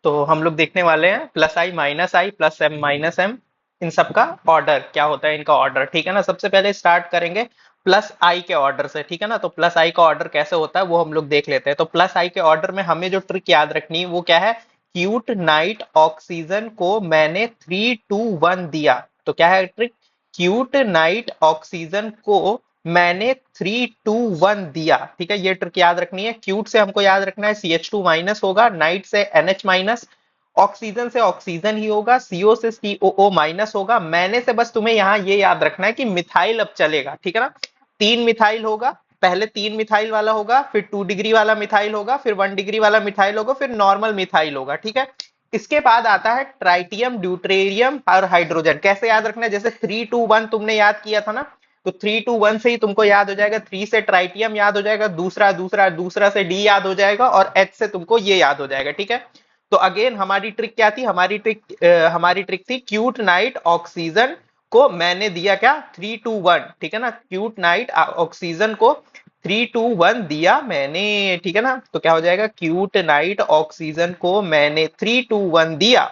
तो हम लोग देखने वाले हैं प्लस आई प्लस एम माइनस एम, इन सब का ऑर्डर क्या होता है, इनका ऑर्डर। ठीक है ना, सबसे पहले स्टार्ट करेंगे प्लस आई के ऑर्डर से। ठीक है ना, तो प्लस आई का ऑर्डर कैसे होता है वो हम लोग देख लेते हैं। तो प्लस आई के ऑर्डर में हमें जो ट्रिक याद रखनी है वो क्या है, क्यूट नाइट ऑक्सीजन को मैंने 3 2 1 दिया। तो क्या है ट्रिक, क्यूट नाइट ऑक्सीजन को मैंने 3 2 1 दिया। ठीक है, ये ट्रिक याद रखनी है। क्यूट से हमको याद रखना है CH2 माइनस होगा, नाइट से NH माइनस, ऑक्सीजन से ऑक्सीजन ही होगा, CO से COO माइनस होगा। मैंने से बस तुम्हें यहाँ ये याद रखना है कि मिथाइल अब चलेगा। ठीक है ना, 3 मिथाइल होगा, पहले 3 मिथाइल वाला होगा, फिर 2 डिग्री वाला मिथाइल होगा, फिर 1 डिग्री वाला मिथाइल होगा, फिर नॉर्मल मिथाइल होगा। ठीक है, इसके बाद आता है ट्राइटियम, ड्यूटेरियम और हाइड्रोजन। कैसे याद रखना है, जैसे 3 2 1 तुमने याद किया था ना, तो 3 2 1 से ही तुमको याद हो जाएगा। 3 से ट्राइटियम याद हो जाएगा, दूसरा दूसरा दूसरा से डी याद हो जाएगा, और H से तुमको ये याद हो जाएगा। ठीक है, तो अगेन हमारी ट्रिक क्या थी, हमारी ट्रिक थी क्यूट नाइट ऑक्सीजन को मैंने दिया क्या, 3 2 1। ठीक है ना, क्यूट नाइट ऑक्सीजन को 3 2 1 दिया मैंने। ठीक है ना, तो क्या हो जाएगा, क्यूट नाइट ऑक्सीजन को मैंने 3 2 1 दिया।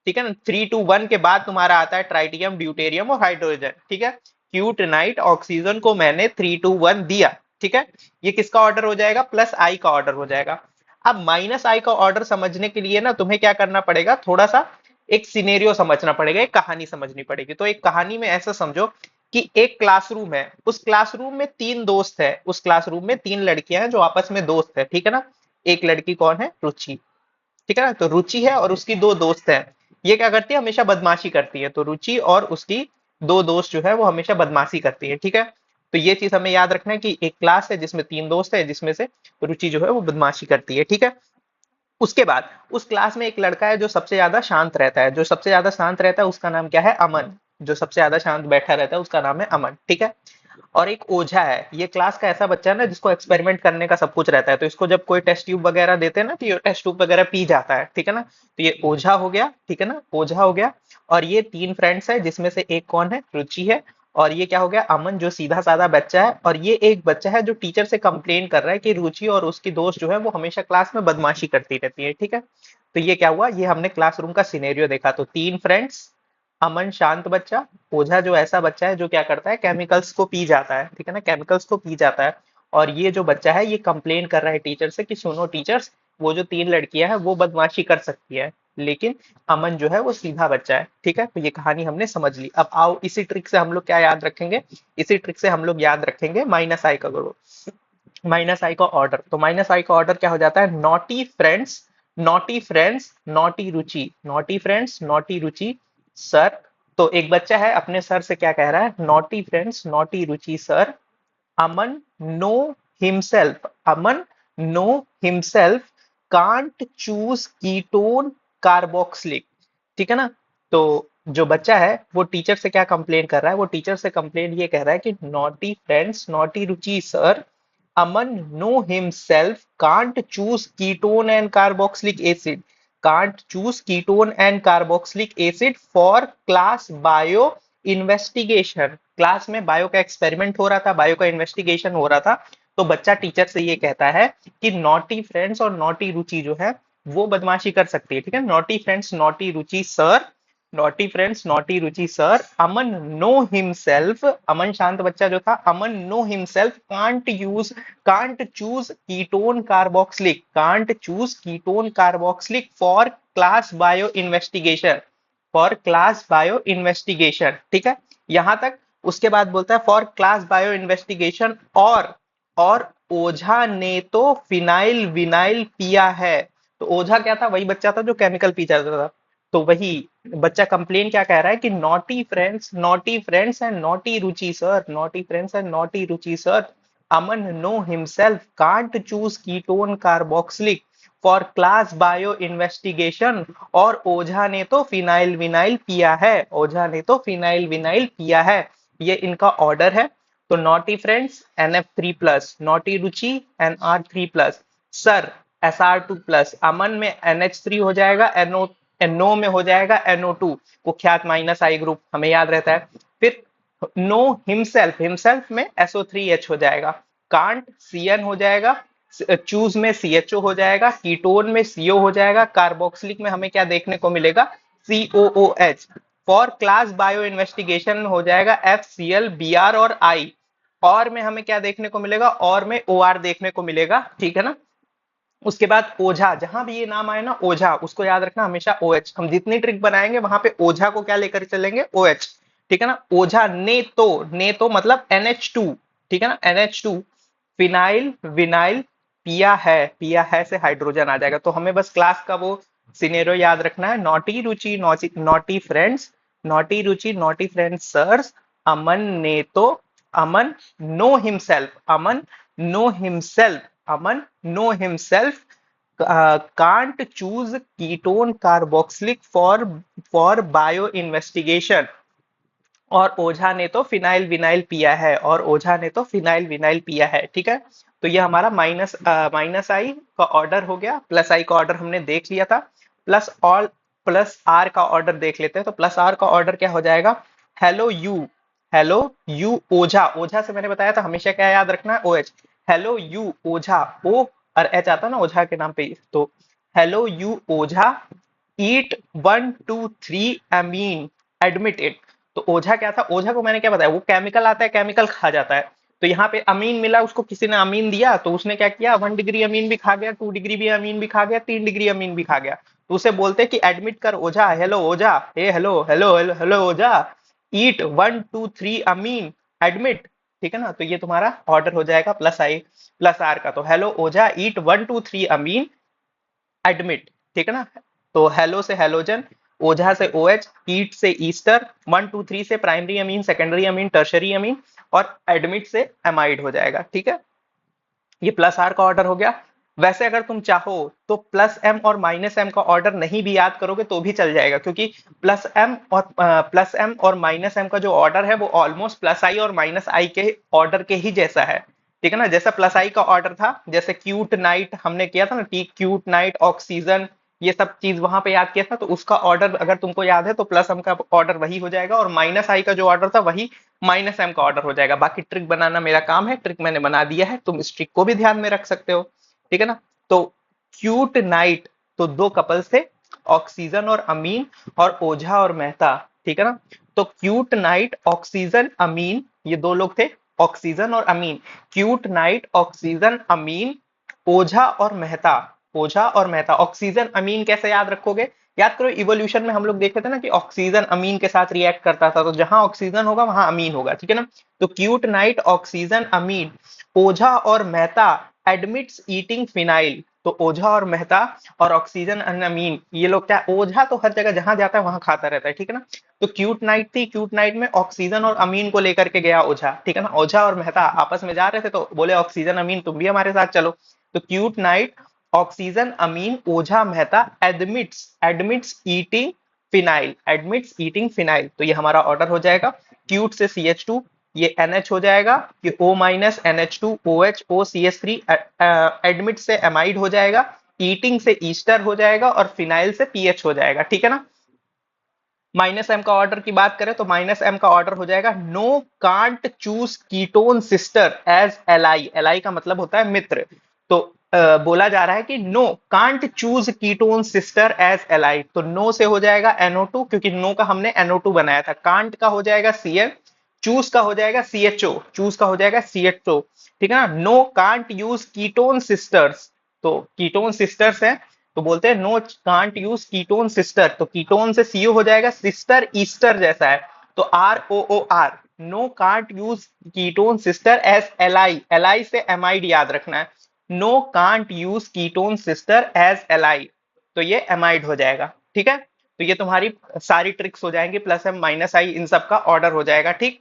ठीक है ना, 3 2 1 के बाद तुम्हारा आता है ट्राइटियम, ड्यूटेरियम और हाइड्रोजन। ठीक है, क्यूट नाइट ऑक्सीजन को मैंने 3 2 1 दिया। ठीक है, ये किसका ऑर्डर हो जाएगा, प्लस आई का ऑर्डर हो जाएगा। अब माइनस आई का ऑर्डर समझने के लिए ना तुम्हें क्या करना पड़ेगा, थोड़ा सा एक सिनेरियो समझना पड़ेगा, एक कहानी समझनी पड़ेगी। तो एक कहानी में ऐसा समझो कि एक क्लासरूम है, उस क्लासरूम में 3 दोस्त है, उस क्लासरूम में 3 लड़कियां हैं जो आपस में दोस्त है। ठीक है ना, एक लड़की कौन है, रुचि। ठीक है ना, तो रुचि है और उसकी 2 दोस्त हैं। ये क्या करती है, हमेशा बदमाशी करती है। तो रुचि और उसकी 2 दोस्त जो है वो हमेशा बदमाशी करती है। ठीक है, तो ये चीज हमें याद रखना है कि एक क्लास है जिसमें 3 दोस्त है, जिसमें से रुचि जो है वो बदमाशी करती है। ठीक है, उसके बाद उस क्लास में एक लड़का है जो सबसे ज्यादा शांत रहता है, जो सबसे ज्यादा शांत रहता है उसका नाम क्या है, अमन। जो सबसे ज्यादा शांत बैठा रहता है उसका नाम है अमन। ठीक है, और एक ओझा है, ये क्लास का ऐसा बच्चा है ना जिसको एक्सपेरिमेंट करने का सब कुछ रहता है। तो इसको जब कोई टेस्ट ट्यूब वगैरह देते हैं ना, तो ये टेस्ट ट्यूब वगैरह पी जाता है। ठीक है ना, तो ये ओझा हो गया। ठीक है ना, ओझा हो गया। और ये 3 फ्रेंड्स है जिसमें से एक कौन है, रुचि है। और ये क्या हो गया, अमन, जो सीधा साधा बच्चा है। और ये एक बच्चा है जो टीचर से कंप्लेन कर रहा है कि रुचि और उसकी दोस्त जो है वो हमेशा क्लास में बदमाशी करती रहती है। ठीक है, तो ये क्या हुआ, ये हमने क्लासरूम का सिनेरियो देखा। तो 3 फ्रेंड्स, अमन शांत बच्चा, ओझा जो ऐसा बच्चा है जो क्या करता है, केमिकल्स को पी जाता है। ठीक है ना, केमिकल्स को पी जाता है। और ये जो बच्चा है ये कंप्लेन कर रहा है टीचर से कि सुनो टीचर्स, वो जो 3 लड़कियां हैं वो बदमाशी कर सकती है, लेकिन अमन जो है वो सीधा बच्चा है। ठीक है, तो ये कहानी हमने समझ ली। अब आओ इसी ट्रिक से हम लोग क्या याद रखेंगे, इसी ट्रिक से हम लोग याद रखेंगे माइनस आई का करो, माइनस आई का ऑर्डर। तो माइनस आई का ऑर्डर क्या हो जाता है, naughty friends, naughty friends, naughty Ruchi, naughty friends, naughty Ruchi sir. तो एक बच्चा है अपने सर से क्या कह रहा है, naughty friends, naughty Ruchi sir, Aman no himself, Aman no himself can't choose ketone carboxylic. ठीक है ना, तो जो बच्चा है वो टीचर से क्या कंप्लेन कर रहा है, वो टीचर से कंप्लेन ये कह रहा है कि naughty friends, naughty Ruchi sir, Aman no himself can't choose ketone and carboxylic acid, can't choose ketone and carboxylic acid for class bio investigation. Class में बायो का एक्सपेरिमेंट हो रहा था, बायो का इन्वेस्टिगेशन हो रहा था। तो बच्चा टीचर से ये कहता है कि नॉटी फ्रेंड्स और नॉटी रुचि जो है वो बदमाशी कर सकती है। ठीक है, naughty friends, naughty Ruchi sir, naughty friends, naughty Ruchi sir, Aman no himself, Aman शांत बच्चा जो था, Aman no himself can't choose ketone carboxylic, can't choose ketone carboxylic for class bio investigation, for class bio investigation. ठीक है, यहां तक। उसके बाद बोलता है फॉर क्लास बायो इन्वेस्टिगेशन, और ओझा ने तो फिनाइल विनाइल पिया है। तो ओझा क्या था, वही बच्चा था जो केमिकल पी जाता था। तो वही बच्चा कंप्लेन क्या कह रहा है कि naughty friends and naughty Ruchi sir, naughty friends and naughty Ruchi sir, Aman no himself can't choose ketone carboxylic for class bio investigation, और ओझा ने तो फिनाइल विनाइल पिया है, ओझा ने तो फिनाइल विनाइल पिया है। ये इनका ऑर्डर है। तो नॉटी फ्रेंड्स NF3+, नॉटी रुचि NR3+, सर SR2+, अमन में NH3 हो जाएगा, NO में हो जाएगा NO2, कुख्यात माइनस आई ग्रुप हमें याद रहता है। फिर नो हिमसेल्फ, हिमसेल्फ में SO3H हो जाएगा, कांट CN हो जाएगा, चूज में CHO हो जाएगा, कीटोन में CO हो जाएगा, कार्बोक्सिलिक में हमें क्या देखने को मिलेगा, COOH। For class bio investigation हो जाएगा FCl, Br और I। और में हमें क्या देखने को मिलेगा, और में OR देखने को मिलेगा, ठीक है ना। उसके बाद ओझा, जहां भी ये नाम आए ना ओझा, उसको याद रखना हमेशा OH। हम जितनी ट्रिक बनाएंगे वहां पे ओझा को क्या लेकर चलेंगे, OH, ठीक है ना। ओझा ने तो मतलब NH2, ठीक है ना, NH2। फिनाइल विनाइल पिया है से हाइड्रोजन आ जाएगा। तो हमें बस क्लास का वो सिनेरियो याद रखना है, naughty Ruchi naughty friends, naughty Ruchi naughty friends sirs, Aman ने तो, Aman no himself, Aman no himself, Aman no himself can't choose ketone carboxylic for bio investigation. और ओझा ने तो फिनाइल विनाइल पिया है, और ओझा ने तो फिनाइल विनाइल पिया है, ठीक है। तो ये हमारा माइनस आई का ऑर्डर हो गया, प्लस आई का ऑर्डर हमने देख लिया था। प्लस आर का ऑर्डर देख लेते हैं। तो प्लस आर का ऑर्डर क्या हो जाएगा, हेलो यू, हेलो यू ओझा, ओझा से मैंने बताया था हमेशा क्या याद रखना है, OH। Hello you Ojha, O और एच आता ना ओझा के नाम पे, तो hello you Ojha, eat 1 2 3 Amin, admit it. तो ओझा क्या था, ओझा को मैंने क्या बताया, वो केमिकल आता है, केमिकल खा जाता है। तो यहाँ पे अमीन मिला उसको, किसी ने अमीन दिया तो उसने क्या किया, 1 डिग्री अमीन भी खा गया, 2 डिग्री भी अमीन भी खा गया, 3 डिग्री अमीन भी खा गया। तो उसे बोलते हैं कि एडमिट कर ओझा, हेलो ओझा, हे हेलो हेलो हेलो हेलो ओझा, ईट 1 2 3 अमीन, एडमिट, ठीक है ना। तो ये तुम्हारा ऑर्डर हो जाएगा प्लस आई प्लस आर का। तो हेलो ओझा, ईट 1 2 3 अमीन, एडमिट, ठीक है ना। तो हेलो से हेलोजन, ओझा से OH, ईट से ईस्टर, 1 2 3 से primary amine, secondary amine, tertiary अमीन, और एडमिट से एमाइड हो जाएगा, ठीक है। ये प्लस आर का ऑर्डर हो गया। वैसे अगर तुम चाहो तो प्लस एम और माइनस एम का ऑर्डर नहीं भी याद करोगे तो भी चल जाएगा, क्योंकि प्लस एम और माइनस एम का जो ऑर्डर है वो ऑलमोस्ट प्लस आई और माइनस आई के ऑर्डर के ही जैसा है, ठीक है ना। जैसा प्लस आई का ऑर्डर था, जैसे क्यूट नाइट हमने किया था ना, टी क्यूट नाइट, ऑक्सीजन, ये सब चीज वहां पे याद किया था। तो उसका ऑर्डर अगर तुमको याद है तो प्लस एम का ऑर्डर वही हो जाएगा, और माइनस आई का जो ऑर्डर था वही माइनस एम का ऑर्डर हो जाएगा। बाकी ट्रिक बनाना मेरा काम है, ट्रिक मैंने बना दिया है, तुम इस ट्रिक को भी ध्यान में रख सकते हो, ठीक है ना। तो क्यूट नाइट, तो 2 कपल्स थे, ऑक्सीजन और अमीन, और ओझा और मेहता, ठीक है ना। तो क्यूट नाइट, ऑक्सीजन, अमीन, ये 2 लोग थे, ऑक्सीजन और अमीन। क्यूट नाइट, ऑक्सीजन, अमीन, ओझा और मेहता, ओझा और मेहता। ऑक्सीजन अमीन कैसे याद रखोगे, याद करो इवोल्यूशन में हम लोग देखे थे ना कि ऑक्सीजन अमीन के साथ रिएक्ट करता था, तो जहां ऑक्सीजन होगा वहां अमीन होगा, ठीक है ना। तो क्यूट नाइट, ऑक्सीजन, अमीन, ओझा और मेहता एडमिट्स ईटिंग फिनाइल। तो ओझा और मेहता और ऑक्सीजन एंड अमीन, ये लोग क्या, ओझा तो हर जगह जहां जाता है वहां खाता रहता है, ठीक है ना। तो क्यूट नाइट थी, क्यूट नाइट में ऑक्सीजन और अमीन को लेकर के गया ओझा, ठीक है ना। ओझा और मेहता आपस में जा रहे थे तो बोले ऑक्सीजन अमीन तुम भी हमारे साथ चलो। तो cute night, oxygen, Amin, Ojha, Mehta admits admits eating phenyl, admits eating phenyl. तो ये हमारा ऑर्डर हो जाएगा। क्यूट से CH2, ये NH हो जाएगा, ये O minus NH2 OH O CH3, admit से एमाइड हो जाएगा, ईटिंग से ईस्टर हो जाएगा, और फिनाइल से PH हो जाएगा, ठीक है ना। माइनस एम का ऑर्डर की बात करें तो माइनस एम का ऑर्डर हो जाएगा, no can't choose ketone sister as Li, Li का मतलब होता है मित्र। तो बोला जा रहा है कि no can't choose ketone sister as Li। तो नो से हो जाएगा NO2, क्योंकि नो का हमने NO2 बनाया था। कांट का हो जाएगा Cl, चूज का हो जाएगा CHO, चूज का हो जाएगा CHO, ठीक है ना। No can't use ketone sisters, तो कीटोन सिस्टर्स है, तो बोलते हैं no can't use ketone sister. तो कीटोन से CO हो जाएगा, सिस्टर ईस्टर जैसा है, तो ROOR, no can't use ketone sister as Li से एमाइड याद रखना है, no can't use ketone sister as Li। तो ये एमाइड हो जाएगा, ठीक है। तो ये तुम्हारी सारी ट्रिक्स हो जाएंगी, प्लस एम माइनस आई इन सब का ऑर्डर हो जाएगा, ठीक।